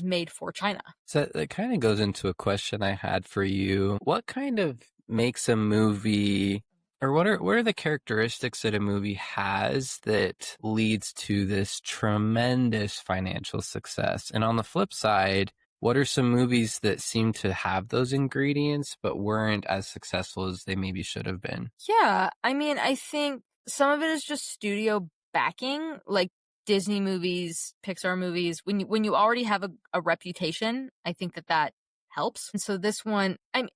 made for China. So that kind of goes into a question I had for you. What kind of makes a movie, or what are the characteristics that a movie has that leads to this tremendous financial success? And on the flip side, what are some movies that seem to have those ingredients but weren't as successful as they maybe should have been? Yeah, I mean, I think some of it is just studio backing, like Disney movies, Pixar movies. When you already have a reputation, I think that helps. And so this one, and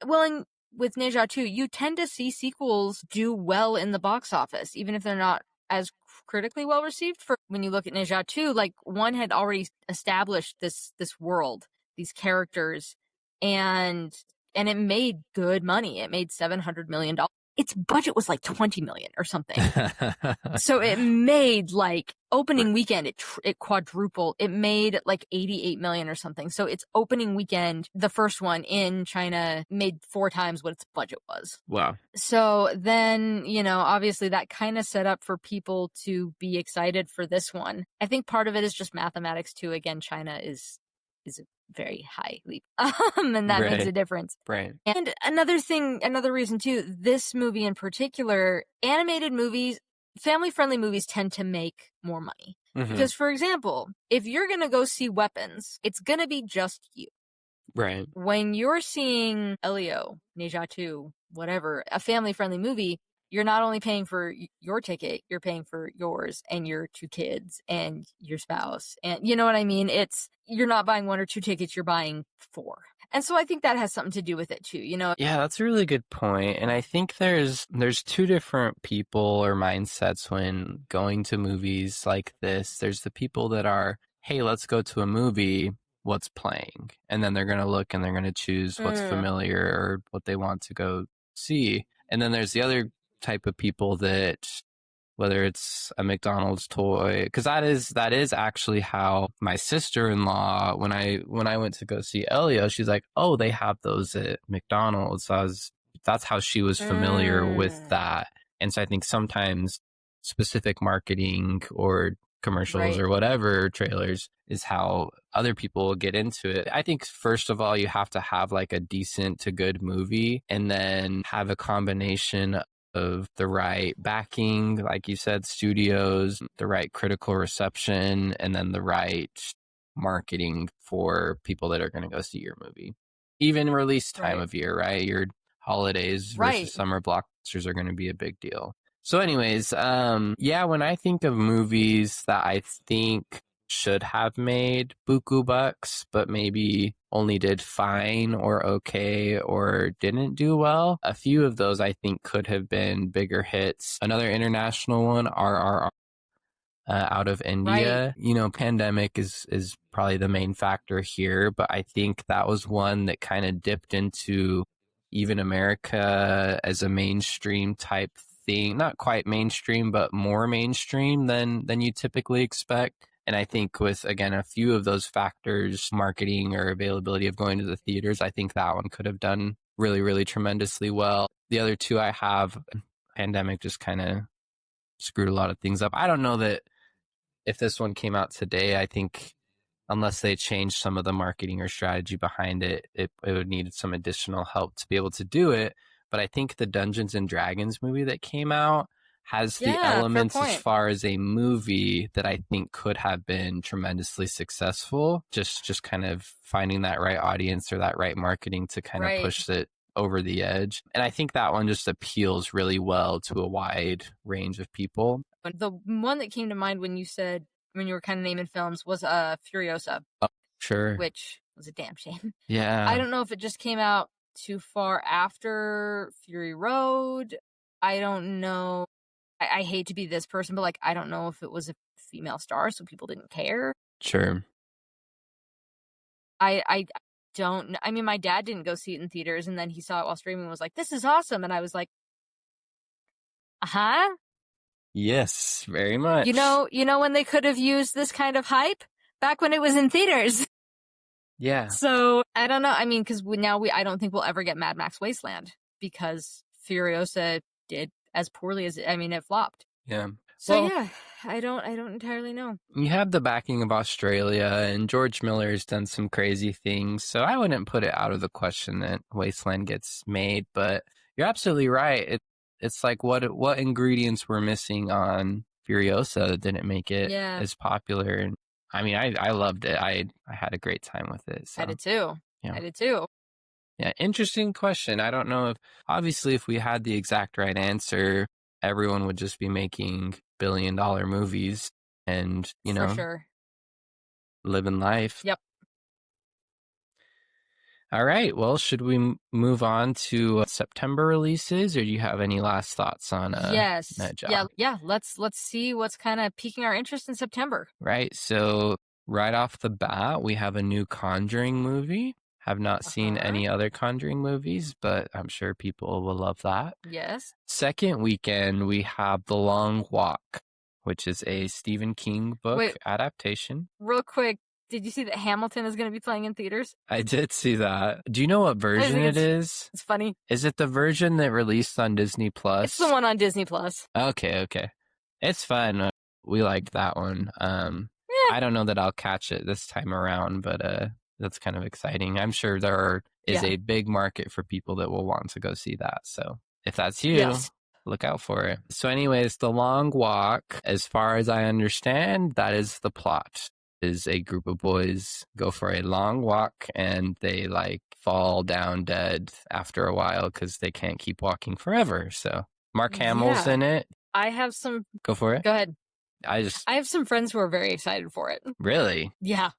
with Neja too, you tend to see sequels do well in the box office, even if they're not as critically well received. For when you look at Neja 2, like one had already established this world, these characters, and and it made good money. It made $700 million. Its budget was like 20 million or something. So it made like opening weekend, it quadrupled. It made like 88 million or something. So its opening weekend, the first one in China, made 4 times what its budget was. Wow. So then, obviously that kind of set up for people to be excited for this one. I think part of it is just mathematics too. Again, China is a very high leap. And that makes a difference. Right. And another reason too, this movie in particular, animated movies, family-friendly movies tend to make more money. Mm-hmm. Because, for example, if you're going to go see Weapons, it's going to be just you. Right. When you're seeing Elio, Neja 2, whatever, a family-friendly movie, you're not only paying for your ticket, you're paying for yours and your 2 kids and your spouse. And you know what I mean? You're not buying 1 or 2 tickets, you're buying 4. And so I think that has something to do with it too, Yeah, that's a really good point. And I think there's 2 different people or mindsets when going to movies like this. There's the people that are, hey, let's go to a movie, what's playing? And then they're going to look and they're going to choose what's familiar or what they want to go see. And then there's the other type of people that, whether it's a McDonald's toy, because that is actually how my sister-in-law, when I went to go see Elio, she's like, oh, they have those at McDonald's. That's how she was familiar with that. And so I think sometimes specific marketing or commercials or whatever, trailers, is how other people get into it. I think first of all, you have to have like a decent to good movie, and then have a combination of the right backing, like you said, studios, the right critical reception, and then the right marketing for people that are going to go see your movie. Even release time of year, right? Your holidays versus summer blockbusters are going to be a big deal. So anyways, when I think of movies that I think should have made buku bucks, but maybe only did fine or okay or didn't do well, a few of those I think could have been bigger hits. Another international one, RRR, out of India. Pandemic is probably the main factor here, but I think that was one that kind of dipped into even America as a mainstream type thing. Not quite mainstream, but more mainstream than you typically expect. And I think with, again, a few of those factors, marketing or availability of going to the theaters, I think that one could have done really, really tremendously well. The other 2 I have, pandemic just kind of screwed a lot of things up. I don't know that if this one came out today, I think unless they changed some of the marketing or strategy behind it, it would need some additional help to be able to do it. But I think the Dungeons and Dragons movie that came out has the elements as far as a movie that I think could have been tremendously successful. Just kind of finding that right audience or that right marketing to kind of push it over the edge. And I think that one just appeals really well to a wide range of people. The one that came to mind when you were kind of naming films was Furiosa. Oh, sure. Which was a damn shame. Yeah. I don't know if it just came out too far after Fury Road. I don't know. I hate to be this person, but I don't know if it was a female star, so people didn't care. Sure. I don't know. I mean, my dad didn't go see it in theaters, and then he saw it while streaming and was like, this is awesome. And I was like, uh-huh. Yes, very much. You know when they could have used this kind of hype? Back when it was in theaters. Yeah. So, I don't know. I mean, because I don't think we'll ever get Mad Max Wasteland because Furiosa did as poorly as, it flopped. Yeah. So I don't entirely know. You have the backing of Australia, and George Miller's done some crazy things, so I wouldn't put it out of the question that Wasteland gets made, but you're absolutely right. It's like what ingredients were missing on Furiosa that didn't make it as popular. And I mean, I loved it. I had a great time with it. So. I did too. Yeah. I did too. Yeah, interesting question. I don't know if we had the exact right answer, everyone would just be making billion-dollar movies and, For sure. living life. Yep. All right. Well, should we move on to September releases, or do you have any last thoughts on yes. that job? Yeah. Let's see what's kind of piquing our interest in September. Right. So right off the bat, we have a new Conjuring movie. Have not seen any other Conjuring movies, but I'm sure people will love that. Yes. Second weekend, we have The Long Walk, which is a Stephen King book adaptation. Real quick, did you see that Hamilton is going to be playing in theaters? I did see that. Do you know what version it is? It's funny. Is it the version that released on Disney Plus? It's the one on Disney Plus. Okay. It's fun. We liked that one. I don't know that I'll catch it this time around, but that's kind of exciting. I'm sure there is a big market for people that will want to go see that. So if that's you, look out for it. So anyways, The Long Walk, as far as I understand, that is the plot. Is a group of boys go for a long walk and they like fall down dead after a while because they can't keep walking forever. So Mark Hamill's in it. I have some. Go for it. Go ahead. I have some friends who are very excited for it. Really? Yeah.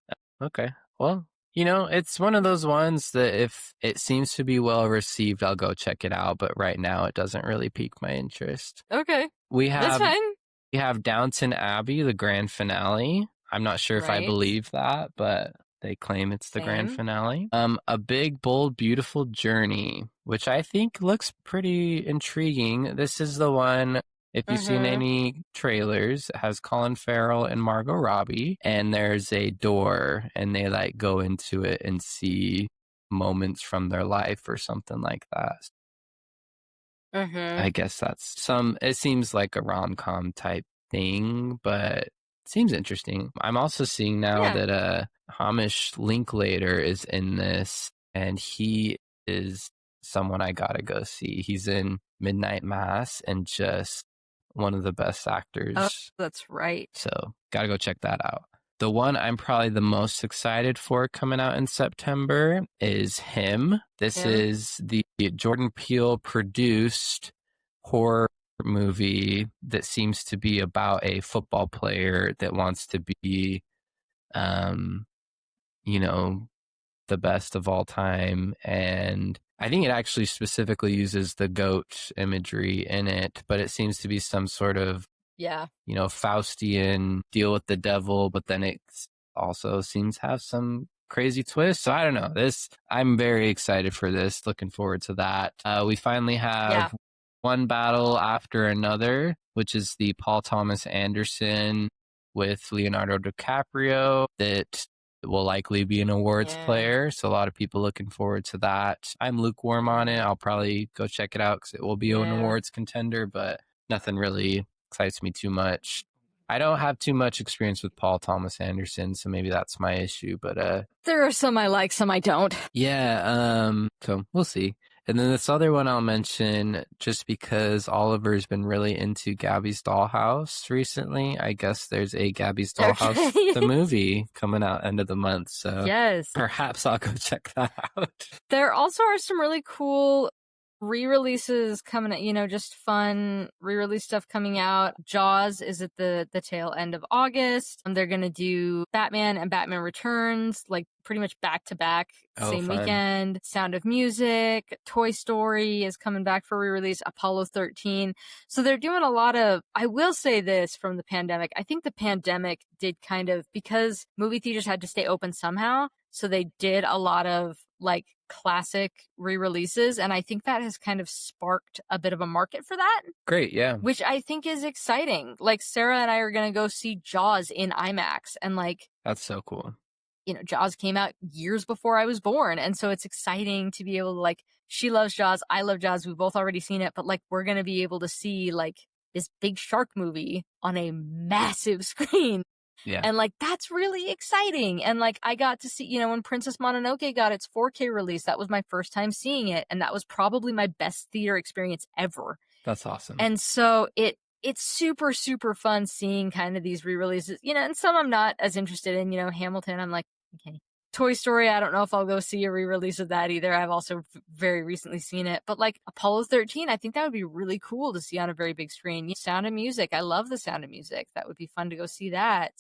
Okay. Well, it's one of those ones that if it seems to be well received, I'll go check it out. But right now, it doesn't really pique my interest. Okay. That's fine. We have Downton Abbey, the grand finale. I'm not sure if I believe that, but they claim it's the grand finale. A Big, Bold, Beautiful Journey, which I think looks pretty intriguing. This is the one, if you've seen any trailers, it has Colin Farrell and Margot Robbie, and there's a door, and they like go into it and see moments from their life or something like that. I guess that's it seems like a rom-com type thing, but seems interesting. I'm also seeing now that Hamish Linklater is in this, and he is someone I gotta go see. He's in Midnight Mass and just one of the best actors. Oh, that's right. So gotta go check that out. The one I'm probably the most excited for coming out in September is Him. This is the Jordan Peele produced horror movie that seems to be about a football player that wants to be the best of all time, and I think it actually specifically uses the goat imagery in it, but it seems to be some sort of Faustian deal with the devil, but then it also seems to have some crazy twist. So I don't know, I'm very excited for this, looking forward to that. We finally have One Battle After Another, which is the Paul Thomas Anderson with Leonardo DiCaprio that will likely be an awards player. So a lot of people looking forward to that. I'm lukewarm on it. I'll probably go check it out because it will be an awards contender, but nothing really excites me too much. I don't have too much experience with Paul Thomas Anderson, so maybe that's my issue. But there are some I like, some I don't. Yeah, so we'll see. And then this other one I'll mention, just because Oliver's been really into Gabby's Dollhouse recently. I guess there's a Gabby's Dollhouse, the movie, coming out end of the month. So perhaps I'll go check that out. There also are some really cool re-releases coming out, just fun re-release stuff coming out. Jaws is at the tail end of August. They're going to do Batman and Batman Returns, like pretty much back to back, same weekend. Sound of Music, Toy Story is coming back for re-release, Apollo 13. So they're doing a lot of, I will say this from the pandemic. I think the pandemic did kind of, because movie theaters had to stay open somehow, so they did a lot of like classic re-releases, and I think that has kind of sparked a bit of a market for that. Great, yeah. Which I think is exciting. Like Sarah and I are going to go see Jaws in IMAX, and like that's so cool. Jaws came out years before I was born, and so it's exciting to be able to, like, she loves Jaws, I love Jaws, we've both already seen it, but like we're going to be able to see like this big shark movie on a massive screen. Yeah. And like, that's really exciting. And like, I got to see, when Princess Mononoke got its 4K release, that was my first time seeing it. And that was probably my best theater experience ever. That's awesome. And so it's super, super fun seeing kind of these re-releases, and some I'm not as interested in, Hamilton, I'm like, okay. Toy Story, I don't know if I'll go see a re-release of that either. I've also very recently seen it. But like Apollo 13, I think that would be really cool to see on a very big screen. Sound of Music, I love the Sound of Music. That would be fun to go see that.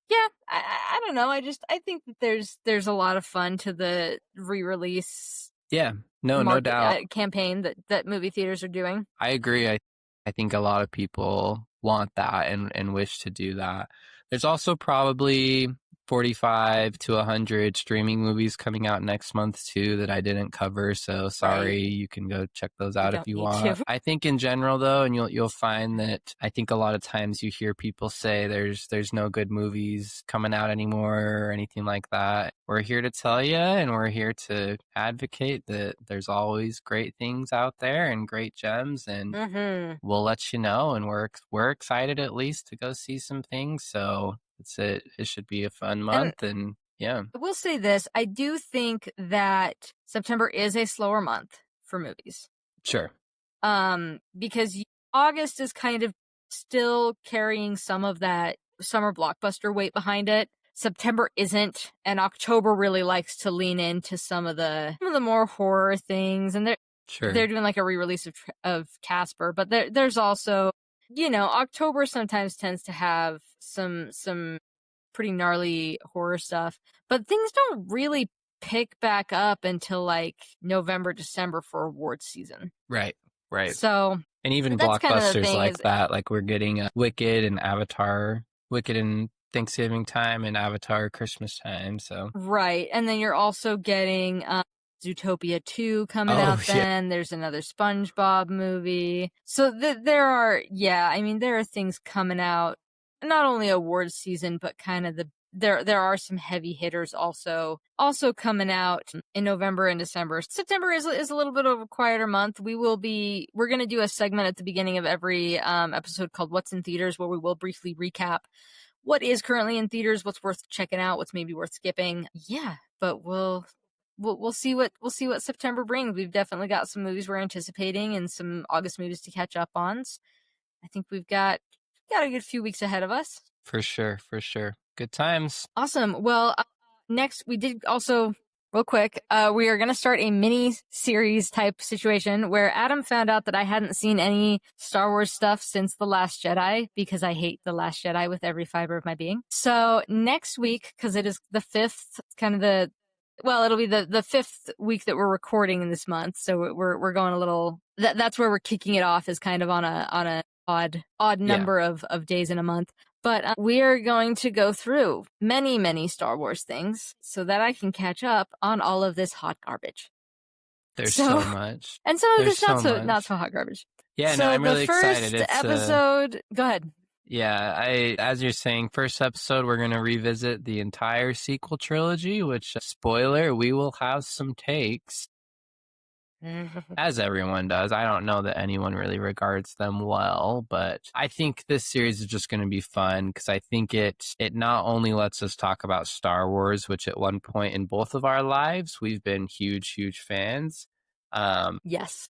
Yeah, I don't know. I think that there's a lot of fun to the re-release. Yeah, no doubt. Campaign that movie theaters are doing. I agree. I think a lot of people want that and wish to do that. There's also probably 45 to 100 streaming movies coming out next month too that I didn't cover, so sorry. Right. You can go check those out if you want. To. I think in general though, and you'll find that I think a lot of times you hear people say there's no good movies coming out anymore or anything like that. We're here to tell you, and we're here to advocate that there's always great things out there and great gems, and we'll let you know, and we're excited at least to go see some things, so it should be a fun month, and yeah. I will say this, I do think that September is a slower month for movies. Sure. Because August is kind of still carrying some of that summer blockbuster weight behind it. September isn't, and October really likes to lean into some of the more horror things, and they're doing like a re-release of Casper, but there's also, October sometimes tends to have some pretty gnarly horror stuff, but things don't really pick back up until like November, December for awards season. Right. So, and even blockbusters like that, like we're getting Wicked and Avatar, Wicked in Thanksgiving time and Avatar Christmas time. So right, and then you're also getting Zootopia 2 coming out then. There's another SpongeBob movie. So there are things coming out, not only awards season, but kind of there are some heavy hitters also coming out in November and December. September is a little bit of a quieter month. We're going to do a segment at the beginning of every episode called What's in Theaters, where we will briefly recap what is currently in theaters, what's worth checking out, what's maybe worth skipping. Yeah, but we'll see what September brings. We've definitely got some movies we're anticipating and some August movies to catch up on. I think we've got a good few weeks ahead of us. For sure. Good times. Awesome. Well, next we did also, real quick, we are going to start a mini series type situation where Adam found out that I hadn't seen any Star Wars stuff since The Last Jedi, because I hate The Last Jedi with every fiber of my being. So next week, because it is the 5th, kind of it'll be the 5th week that we're recording in this month. So we're going a little, that's where we're kicking it off, is kind of on a odd number of days in a month. But we are going to go through many, many Star Wars things so that I can catch up on all of this hot garbage. There's so much. And some of this not so hot garbage. Yeah, no, I'm really excited. The first episode, go ahead. Yeah, as you're saying, first episode, we're going to revisit the entire sequel trilogy, which, spoiler, we will have some takes. As everyone does. I don't know that anyone really regards them well, but I think this series is just going to be fun, because I think it not only lets us talk about Star Wars, which at one point in both of our lives, we've been huge fans. Yes.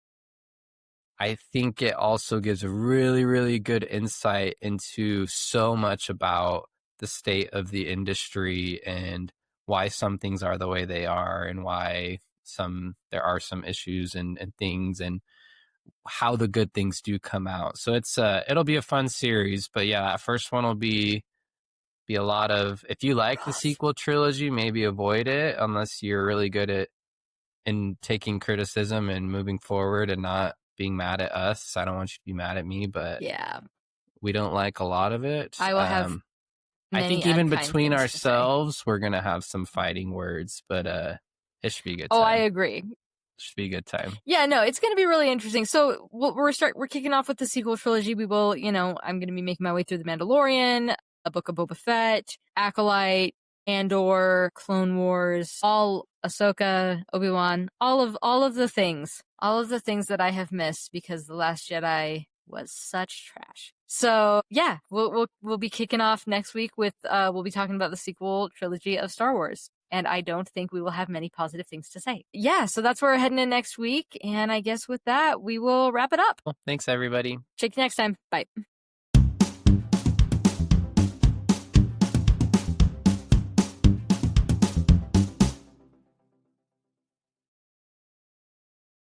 I think it also gives a really, really good insight into so much about the state of the industry and why some things are the way they are, and why there are some issues and things, and how the good things do come out. So it'll be a fun series. But yeah, that first one will be a lot of, if you like the sequel trilogy, maybe avoid it unless you're really good at taking criticism and moving forward and not being mad at us. I don't want you to be mad at me, but yeah, we don't like a lot of it. I will have I think even between ourselves, we're gonna have some fighting words, but it should be a good time. Oh, I agree. It should be a good time. Yeah, no, it's going to be really interesting. So we're kicking off with the sequel trilogy. We will, I'm going to be making my way through The Mandalorian, A Book of Boba Fett, Acolyte, Andor, Clone Wars, all Ahsoka, Obi-Wan, all of the things that I have missed because The Last Jedi was such trash. So yeah, we'll be kicking off next week with we'll be talking about the sequel trilogy of Star Wars. And I don't think we will have many positive things to say. Yeah, so that's where we're heading in next week. And I guess with that, we will wrap it up. Well, thanks, everybody. Check you next time. Bye.